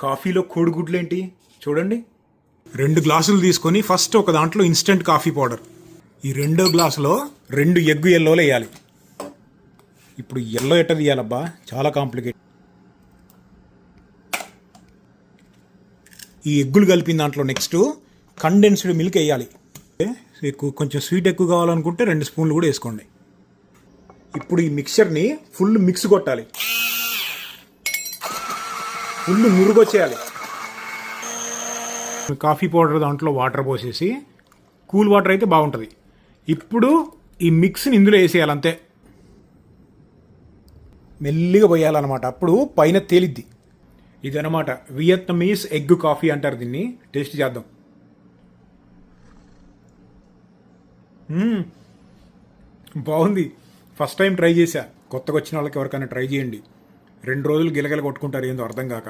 కాఫీలో కోడిగుడ్లు ఏంటి చూడండి. 2 గ్లాసులు తీసుకొని ఫస్ట్ ఒక దాంట్లో ఇన్స్టెంట్ కాఫీ పౌడర్, ఈ రెండో గ్లాసులో 2 ఎగ్గు ఎల్లోలు వేయాలి. ఇప్పుడు ఎల్లో ఎట్ట తీయాలబ్బా, చాలా కాంప్లికేట్. ఈ ఎగ్గులు కలిపిన దాంట్లో నెక్స్ట్ కండెన్స్డ్ మిల్క్ వేయాలి. కొంచెం స్వీట్ ఎక్కువ కావాలనుకుంటే 2 స్పూన్లు కూడా వేసుకోండి. ఇప్పుడు ఈ మిక్చర్ని ఫుల్ మిక్స్ కొట్టాలి, ఫుల్ మురుగొచ్చేయాలి. కాఫీ పౌడర్ దాంట్లో వాటర్ పోసేసి, కూల్ వాటర్ అయితే బాగుంటుంది. ఇప్పుడు ఈ మిక్స్ని ఇందులో వేసేయాలి, అంతే. మెల్లిగా పోయాలన్నమాట, అప్పుడు పైన తేలిద్ది. ఇదనమాట వియత్నమీస్ ఎగ్ కాఫీ అంటారు దీన్ని. టేస్ట్ చేద్దాం. బాగుంది. ఫస్ట్ టైం ట్రై చేశా. కొత్తగా వచ్చిన వాళ్ళకి ఎవరికైనా ట్రై చేయండి. 2 రోజులు గిలగిల కొట్టుకుంటారు, ఏందో అర్థం కాక.